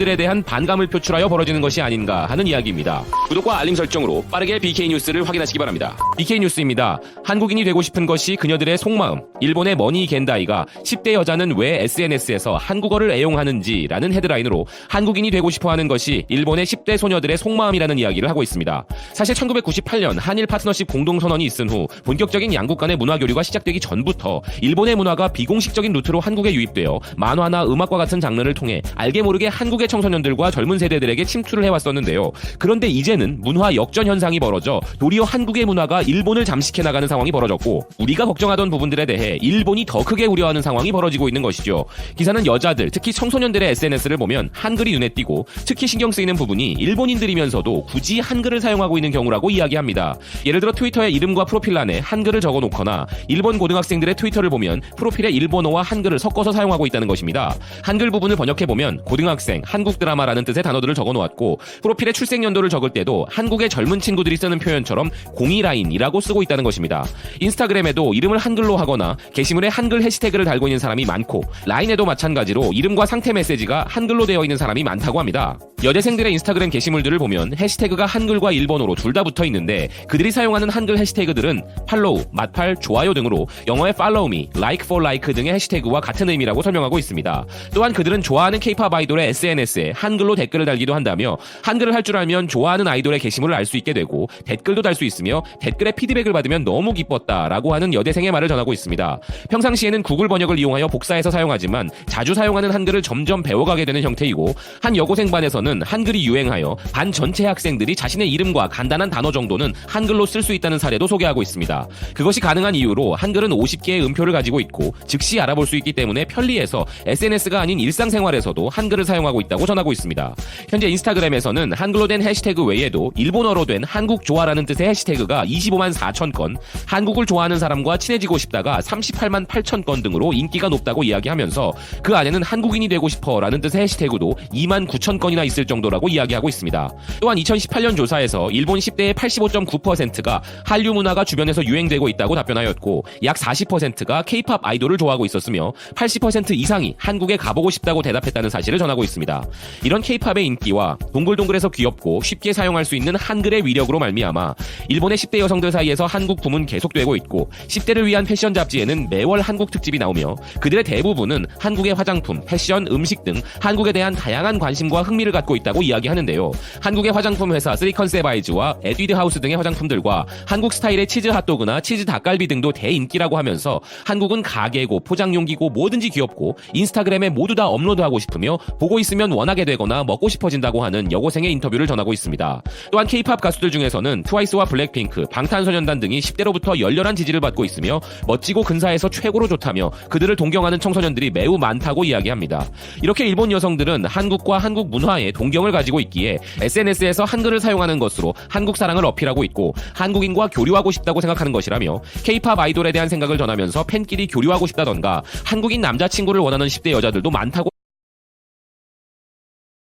들에 대한 반감을 표출하여 벌어지는 것이 아닌가 하는 이야기입니다. 구독과 알림 설정으로 빠르게 BK 뉴스를 확인하시기 바랍니다. BK 뉴스입니다. 한국인이 되고 싶은 것이 그녀들의 속마음. 일본의 머니 겐다이가 10대 여자는 왜 SNS에서 한국어를 애용하는지라는 헤드라인으로 한국인이 되고 싶어하는 것이 일본의 10대 소녀들의 속마음이라는 이야기를 하고 있습니다. 사실 1998년 한일 파트너십 공동선언이 있은 후 본격적인 양국 간의 문화 교류가 시작되기 전부터 일본의 문화가 비공식적인 루트로 한국에 유입되어 만화나 음악과 같은 장르를 통해 알게 모르게 한국의 청소년들과 젊은 세대들에게 침투를 해왔었는데요. 그런데 이제는 문화 역전 현상이 벌어져 도리어 한국의 문화가 일본을 잠식해 나가는 상황이 벌어졌고 우리가 걱정하던 부분들에 대해 일본이 더 크게 우려하는 상황이 벌어지고 있는 것이죠. 기사는 여자들, 특히 청소년들의 SNS를 보면 한글이 눈에 띄고 특히 신경 쓰이는 부분이 일본인들이면서도 굳이 한글을 사용하고 있는 경우라고 이야기합니다. 예를 들어 트위터의 이름과 프로필란에 한글을 적어놓거나 일본 고등학생들의 트위터를 보면 프로필에 일본어와 한글을 섞어서 사용하고 있다는 것입니다. 한글 부분을 번역해보면 고등학생, 한국 드라마라는 뜻의 단어들을 적어놓았고 프로필에 출생 연도를 적을 때도 한국의 젊은 친구들이 쓰는 표현처럼 02라인이라고 쓰고 있다는 것입니다. 인스타그램에도 이름을 한글로 하거나 게시물에 한글 해시태그를 달고 있는 사람이 많고 라인에도 마찬가지로 이름과 상태 메시지가 한글로 되어 있는 사람이 많다고 합니다. 여대생들의 인스타그램 게시물들을 보면 해시태그가 한글과 일본어로 둘 다 붙어 있는데 그들이 사용하는 한글 해시태그들은 팔로우, 맛팔, 좋아요 등으로 영어의 follow me, like for like 등의 해시태그와 같은 의미라고 설명하고 있습니다. 또한 그들은 좋아하는 K-pop 아이돌의 SNS에 한글로 댓글을 달기도 한다며 한글을 할 줄 알면 좋아하는 아이돌의 게시물을 알 수 있게 되고 댓글도 달 수 있으며 댓글에 피드백을 받으면 너무 기뻤다라고 하는 여대생의 말을 전하고 있습니다. 평상시에는 구글 번역을 이용하여 복사해서 사용하지만 자주 사용하는 한글을 점점 배워가게 되는 형태이고 한 여고생 반에서는 한글이 유행하여 반 전체 학생들이 자신의 이름과 간단한 단어 정도는 한글로 쓸 수 있다는 사례도 소개하고 있습니다. 그것이 가능한 이유로 한글은 50개의 음표를 가지고 있고 즉시 알아볼 수 있기 때문에 편리해서 SNS가 아닌 일상생활에서도 한글을 사용하고 있다고 전하고 있습니다. 현재 인스타그램에서는 한글로 된 해시태그 외에도 일본어로 된 한국 좋아라는 뜻의 해시태그가 25만 4천 건, 한국을 좋아하는 사람과 친해지고 싶다가 38만 8천 건 등으로 인기가 높다고 이야기하면서 그 안에는 한국인이 되고 싶어라는 뜻의 해시태그도 2만 9천 건이나 있을 정도라고 이야기하고 있습니다. 또한 2018년 조사에서 일본 10대의 85.9%가 한류 문화가 주변에서 유행되고 있다고 답변하였고 약 40%가 K-pop 아이돌을 좋아하고 있었으며 80% 이상이 한국에 가보고 싶다고 대답했다는 사실을 전하고 있습니다. 이런 K-팝의 인기와 동글동글해서 귀엽고 쉽게 사용할 수 있는 한글의 위력으로 말미암아 일본의 10대 여성들 사이에서 한국 붐은 계속되고 있고 10대를 위한 패션 잡지에는 매월 한국 특집이 나오며 그들의 대부분은 한국의 화장품, 패션, 음식 등 한국에 대한 다양한 관심과 흥미를 갖고 있다고 이야기하는데요. 한국의 화장품 회사 쓰리컨셉아이즈와 에뛰드 하우스 등의 화장품들과 한국 스타일의 치즈 핫도그나 치즈 닭갈비 등도 대인기라고 하면서 한국은 가게고 포장용기고 뭐든지 귀엽고 인스타그램에 모두 다 업로드하고 싶으며 보고 있으면 원하게 되거나 먹고 싶어진다고 하는 여고생의 인터뷰를 전하고 있습니다. 또한 K-팝 가수들 중에서는 트와이스와 블랙핑크, 방탄소년단 등이 10대로부터 열렬한 지지를 받고 있으며 멋지고 근사해서 최고로 좋다며 그들을 동경하는 청소년들이 매우 많다고 이야기합니다. 이렇게 일본 여성들은 한국과 한국 문화에 동경을 가지고 있기에 SNS에서 한글을 사용하는 것으로 한국 사랑을 어필하고 있고 한국인과 교류하고 싶다고 생각하는 것이라며 K-팝 아이돌에 대한 생각을 전하면서 팬끼리 교류하고 싶다던가 한국인 남자친구를 원하는 10대 여자들도 많다고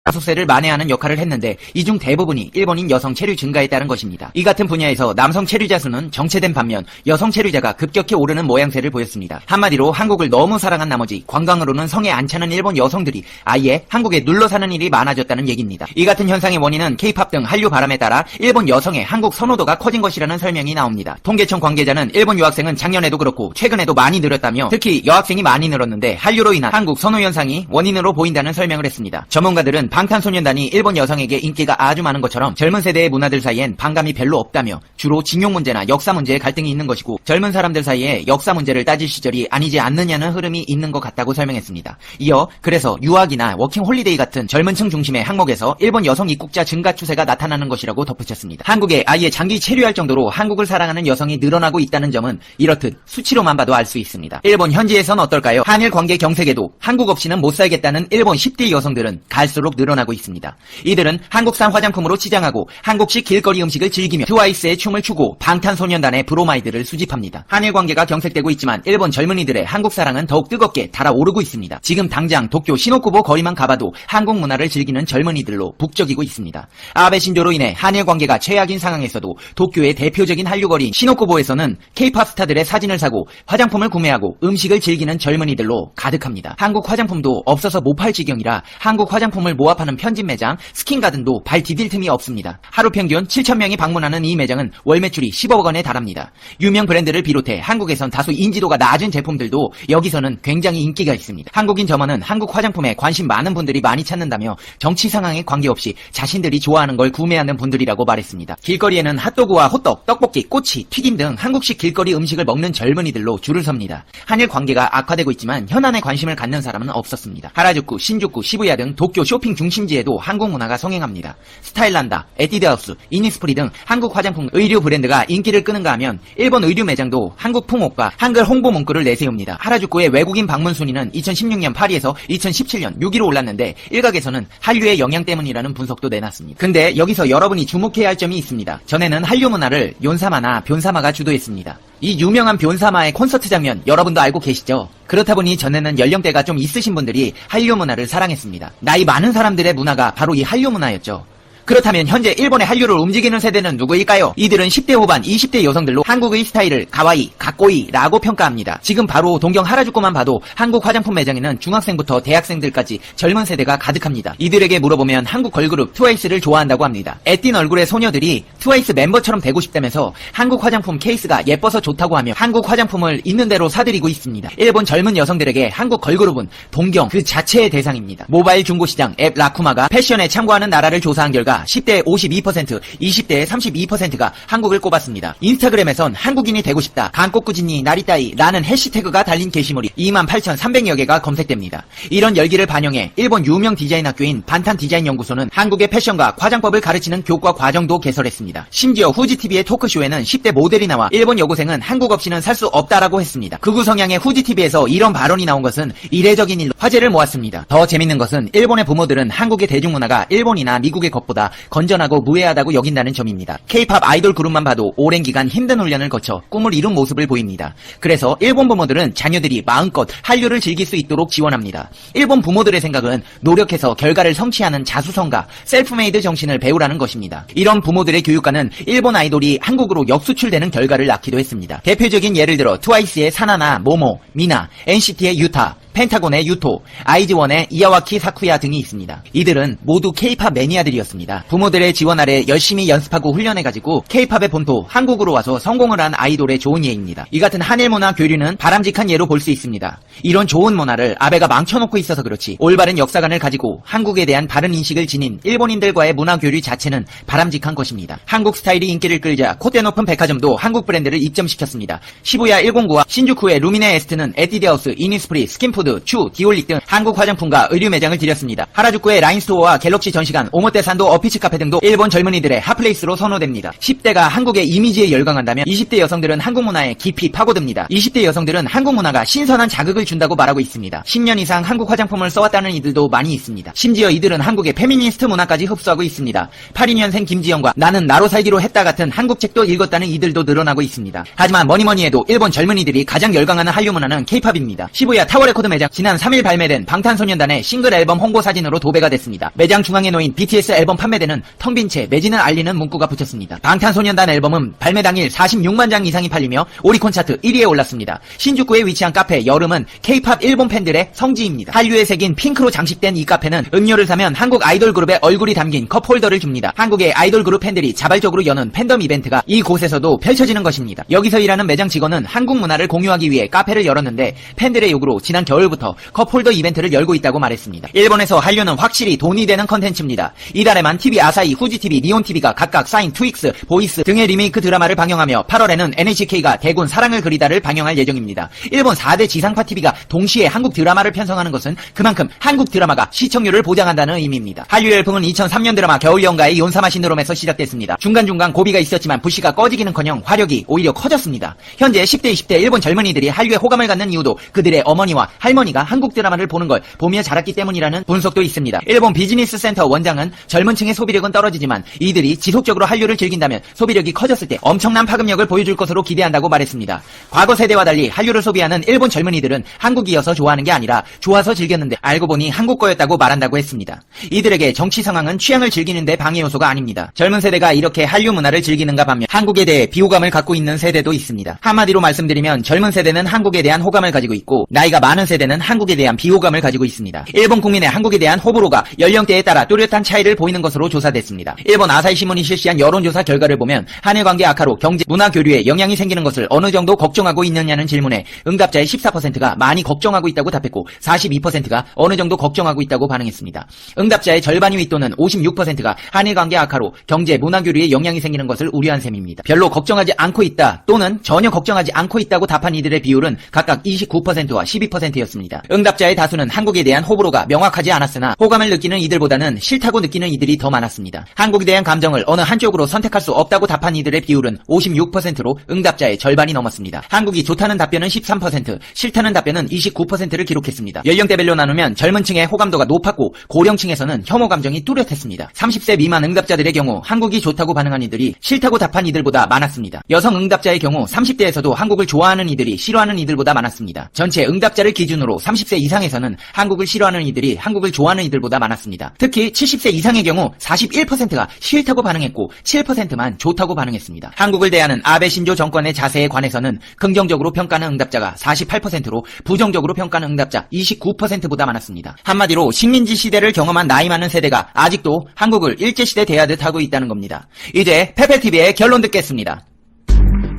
가속세를 만회하는 역할을 했는데 이 중 대부분이 일본인 여성 체류 증가에 따른 것입니다. 이 같은 분야에서 남성 체류자 수는 정체된 반면 여성 체류자가 급격히 오르는 모양새를 보였습니다. 한마디로 한국을 너무 사랑한 나머지 관광으로는 성에 안 차는 일본 여성들이 아예 한국에 눌러 사는 일이 많아졌다는 얘기입니다. 이 같은 현상의 원인은 K-팝 등 한류 바람에 따라 일본 여성의 한국 선호도가 커진 것이라는 설명이 나옵니다. 통계청 관계자는 일본 유학생은 작년에도 그렇고 최근에도 많이 늘었다며 특히 여학생이 많이 늘었는데 한류로 인한 한국 선호 현상이 원인으로 보인다는 설명을 했습니다. 전문가들은 방탄소년단이 일본 여성에게 인기가 아주 많은 것처럼 젊은 세대의 문화들 사이엔 반감이 별로 없다며 주로 징용 문제나 역사 문제에 갈등이 있는 것이고 젊은 사람들 사이에 역사 문제를 따질 시절이 아니지 않느냐는 흐름이 있는 것 같다고 설명했습니다. 이어 그래서 유학이나 워킹 홀리데이 같은 젊은 층 중심의 항목에서 일본 여성 입국자 증가 추세가 나타나는 것이라고 덧붙였습니다. 한국에 아예 장기 체류할 정도로 한국을 사랑하는 여성이 늘어나고 있다는 점은 이렇듯 수치로만 봐도 알 수 있습니다. 일본 현지에선 어떨까요? 한일 관계 경색에도 한국 없이는 못 살겠다는 일본 10대 여성들은 갈수록 늘어나고 있습니다. 이들은 한국산 화장품으로 치장하고 한국식 길거리 음식을 즐기며 트와이스의 춤을 추고 방탄소년단의 브로마이드를 수집합니다. 한일 관계가 경색되고 있지만 일본 젊은이들의 한국 사랑은 더욱 뜨겁게 달아오르고 있습니다. 지금 당장 도쿄 시노쿠보 거리만 가봐도 한국 문화를 즐기는 젊은이들로 북적이고 있습니다. 아베 신조로 인해 한일 관계가 최악인 상황에서도 도쿄의 대표적인 한류거리인 시노쿠보에서는 K-팝 스타들의 사진을 사고 화장품을 구매하고 음식을 즐기는 젊은이들로 가득합니다. 한국 화장품도 없어서 못 팔 지경이라 한국 화장품을 모아 조합하는 편집 매장, 스킨가든도 발 디딜 틈이 없습니다. 하루 평균 7,000명이 방문하는 이 매장은 월 매출이 10억 원에 달합니다. 유명 브랜드를 비롯해 한국에선 다소 인지도가 낮은 제품들도 여기서는 굉장히 인기가 있습니다. 한국인 점원은 한국 화장품에 관심 많은 분들이 많이 찾는다며 정치 상황에 관계없이 자신들이 좋아하는 걸 구매하는 분들이라고 말했습니다. 길거리에는 핫도그와 호떡, 떡볶이, 꼬치, 튀김 등 한국식 길거리 음식을 먹는 젊은이들로 줄을 섭니다. 한일 관계가 악화되고 있지만 현안에 관심을 갖는 사람은 없었습니다. 하라주쿠, 신주쿠, 시부야 등 도쿄 쇼핑 중심지에도 한국 문화가 성행합니다. 스타일란다, 에뛰드하우스, 이니스프리 등 한국 화장품 의류 브랜드가 인기를 끄는가 하면 일본 의류 매장도 한국 풍옷과 한글 홍보 문구를 내세웁니다. 하라주쿠의 외국인 방문 순위는 2016년 8위에서 2017년 6위로 올랐는데 일각에서는 한류의 영향 때문이라는 분석도 내놨습니다. 근데 여기서 여러분이 주목해야 할 점이 있습니다. 전에는 한류 문화를 욘사마나 변사마가 주도했습니다. 이 유명한 변사마의 콘서트 장면 여러분도 알고 계시죠? 그렇다 보니 전에는 연령대가 좀 있으신 분들이 한류 문화를 사랑했습니다. 나이 많은 사람들의 문화가 바로 이 한류 문화였죠. 그렇다면 현재 일본의 한류를 움직이는 세대는 누구일까요? 이들은 10대 후반, 20대 여성들로 한국의 스타일을 가와이, 가꼬이라고 평가합니다. 지금 바로 동경 하라주쿠만 봐도 한국 화장품 매장에는 중학생부터 대학생들까지 젊은 세대가 가득합니다. 이들에게 물어보면 한국 걸그룹 트와이스를 좋아한다고 합니다. 애띤 얼굴의 소녀들이 트와이스 멤버처럼 되고 싶다면서 한국 화장품 케이스가 예뻐서 좋다고 하며 한국 화장품을 있는 대로 사들이고 있습니다. 일본 젊은 여성들에게 한국 걸그룹은 동경 그 자체의 대상입니다. 모바일 중고시장 앱 라쿠마가 패션에 참고하는 나라를 조사한 결과 10대의 52%, 20대의 32%가 한국을 꼽았습니다. 인스타그램에선 한국인이 되고 싶다, 한국구진이 나리따이 라는 해시태그가 달린 게시물이 28,300여 개가 검색됩니다. 이런 열기를 반영해 일본 유명 디자인 학교인 반탄 디자인 연구소는 한국의 패션과 화장법을 가르치는 교과 과정도 개설했습니다. 심지어 후지TV의 토크쇼에는 10대 모델이 나와 일본 여고생은 한국 없이는 살 수 없다라고 했습니다. 극우 성향의 후지TV에서 이런 발언이 나온 것은 이례적인 일로 화제를 모았습니다. 더 재밌는 것은 일본의 부모들은 한국의 대중문화가 일본이나 미국의 것보다 건전하고 무해하다고 여긴다는 점입니다. K-팝 아이돌 그룹만 봐도 오랜 기간 힘든 훈련을 거쳐 꿈을 이룬 모습을 보입니다. 그래서 일본 부모들은 자녀들이 마음껏 한류를 즐길 수 있도록 지원합니다. 일본 부모들의 생각은 노력해서 결과를 성취하는 자수성가, 셀프메이드 정신을 배우라는 것입니다. 이런 부모들의 교육과는 일본 아이돌이 한국으로 역수출되는 결과를 낳기도 했습니다. 대표적인 예를 들어 트와이스의 사나나, 모모, 미나, NCT의 유타, 펜타곤의 유토, 아이즈원의 이야와키 사쿠야 등이 있습니다. 이들은 모두 K-팝 매니아들이었습니다. 부모들의 지원 아래 열심히 연습하고 훈련해가지고 K-팝의 본토 한국으로 와서 성공을 한 아이돌의 좋은 예입니다. 이 같은 한일 문화 교류는 바람직한 예로 볼 수 있습니다. 이런 좋은 문화를 아베가 망쳐놓고 있어서 그렇지 올바른 역사관을 가지고 한국에 대한 바른 인식을 지닌 일본인들과의 문화 교류 자체는 바람직한 것입니다. 한국 스타일이 인기를 끌자 콧대 높은 백화점도 한국 브랜드를 입점시켰습니다. 시부야 109와 신주쿠의 루미네 에스트는 에뛰드하우스, 이니스프리, 스킨푸드, 추, 디올릭 등 한국 화장품과 의류 매장을 들였습니다. 하라주쿠의 라인스토어와 갤럭시 전시관, 오모테산도 어피츠 카페 등도 일본 젊은이들의 핫플레이스로 선호됩니다. 10대가 한국의 이미지에 열광한다면 20대 여성들은 한국 문화에 깊이 파고듭니다. 20대 여성들은 한국 문화가 신선한 자극을 준다고 말하고 있습니다. 10년 이상 한국 화장품을 써왔다는 이들도 많이 있습니다. 심지어 이들은 한국의 페미니스트 문화까지 흡수하고 있습니다. 82년생 김지영과 나는 나로 살기로 했다 같은 한국 책도 읽었다는 이들도 늘어나고 있습니다. 하지만 뭐니뭐니 해도 일본 젊은이들이 가장 열광하는 한류 문화는 K-팝입니다. 시부야 타워레코드 매장 지난 3일 발매된 방탄소년단의 싱글 앨범 홍보 사진으로 도배가 됐습니다. 매장 중앙에 놓인 BTS 앨범 판매대는 텅 빈 채 매진을 알리는 문구가 붙였습니다. 방탄소년단 앨범은 발매 당일 46만 장 이상이 팔리며 오리콘 차트 1위에 올랐습니다. 신주쿠에 위치한 카페 여름은 K-팝 일본 팬들의 성지입니다. 한류에 새긴 핑크로 장식된 이 카페는 음료를 사면 한국 아이돌 그룹의 얼굴이 담긴 컵홀더를 줍니다. 한국의 아이돌 그룹 팬들이 자발적으로 여는 팬덤 이벤트가 이곳에서도 펼쳐지는 것입니다. 여기서 일하는 매장 직원은 한국 문화를 공유하기 위해 카페를 열었는데 팬들의 요구로 지난 겨울부터 컵홀더 이벤트를 열고 있다고 말했습니다. 일본에서 한류는 확실히 돈이 되는 컨텐츠입니다. 이달에만 TV 아사히, 후지TV, 리온TV가 각각 사인, 트윅스, 보이스 등의 리메이크 드라마를 방영하며 8월에는 NHK가 대군 사랑을 그리다를 방영할 예정입니다. 일본 4대 지상파 TV가 동시에 한국 드라마를 편성하는 것은 그만큼 한국 드라마가 시청률을 보장한다는 의미입니다. 한류 열풍은 2003년 드라마 겨울연가의 욘사마 신드롬에서 시작됐습니다. 중간중간 고비가 있었지만 불씨가 꺼지기는커녕 화력이 오히려 커졌습니다. 현재 10대, 20대 일본 젊은이들이 한류에 호감을 갖는 이유도 그들의 어머니와 할머니가 한국 드라마를 보는 걸 보며 자랐기 때문이라는 분석도 있습니다. 일본 비즈니스 센터 원장은 젊은 층의 소비력은 떨어지지만 이들이 지속적으로 한류를 즐긴다면 소비력이 커졌을 때 엄청난 파급력을 보여줄 것으로 기대한다고 말했습니다. 과거 세대와 달리 한류를 소비하는 일본 젊은이들은 한국이어서 좋아하는 게 아니라 좋아서 즐겼는데 알고 보니 한국 거였다고 말한다고 했습니다. 이들에게 정치 상황은 취향을 즐기는 데 방해 요소가 아닙니다. 젊은 세대가 이렇게 한류 문화를 즐기는가 반면 한국에 대해 비호감을 갖고 있는 세대도 있습니다. 한마디로 말씀드리면 젊은 세대는 한국에 대한 호감을 가지고 있고 나이가 많은 세대 세대는 한국에 대한 비호감을 가지고 있습니다. 일본 국민의 한국에 대한 호불호가 연령대에 따라 뚜렷한 차이를 보이는 것으로 조사됐습니다. 일본 아사히 신문이 실시한 여론조사 결과를 보면 한일 관계 악화로 경제, 문화 교류에 영향이 생기는 것을 어느 정도 걱정하고 있느냐는 질문에 응답자의 14%가 많이 걱정하고 있다고 답했고 42%가 어느 정도 걱정하고 있다고 반응했습니다. 응답자의 절반이 윗도는 56%가 한일 관계 악화로 경제, 문화 교류에 영향이 생기는 것을 우려한 셈입니다. 별로 걱정하지 않고 있다 또는 전혀 걱정하지 않고 있다고 답한 이들의 비율은 각각 29%와 12%였습니다. 응답자의 다수는 한국에 대한 호불호가 명확하지 않았으나 호감을 느끼는 이들보다는 싫다고 느끼는 이들이 더 많았습니다. 한국에 대한 감정을 어느 한쪽으로 선택할 수 없다고 답한 이들의 비율은 56%로 응답자의 절반이 넘었습니다. 한국이 좋다는 답변은 13%, 싫다는 답변은 29%를 기록했습니다. 연령대별로 나누면 젊은 층의 호감도가 높았고 고령층에서는 혐오 감정이 뚜렷했습니다. 30세 미만 응답자들의 경우 한국이 좋다고 반응한 이들이 싫다고 답한 이들보다 많았습니다. 여성 응답자의 경우 30대에서도 한국을 좋아하는 이들이 싫어하는 이들보다 많았습니다. 전체 응답자를 기준으로 30세 이상에서는 한국을 싫어하는 이들이 한국을 좋아하는 이들보다 많았습니다. 특히 70세 이상의 경우 41%가 싫다고 반응했고 7%만 좋다고 반응했습니다. 한국을 대하는 아베 신조 정권의 자세에 관해서는 긍정적으로 평가하는 응답자가 48%로 부정적으로 평가하는 응답자 29%보다 많았습니다. 한마디로 식민지 시대를 경험한 나이 많은 세대가 아직도 한국을 일제시대 대하듯 하고 있다는 겁니다. 이제 페페TV의 결론 듣겠습니다.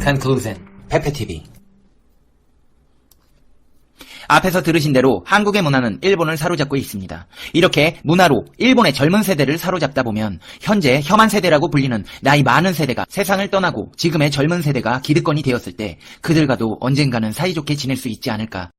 Conclusion, 페페TV. 앞에서 들으신 대로 한국의 문화는 일본을 사로잡고 있습니다. 이렇게 문화로 일본의 젊은 세대를 사로잡다 보면 현재 혐한 세대라고 불리는 나이 많은 세대가 세상을 떠나고 지금의 젊은 세대가 기득권이 되었을 때 그들과도 언젠가는 사이좋게 지낼 수 있지 않을까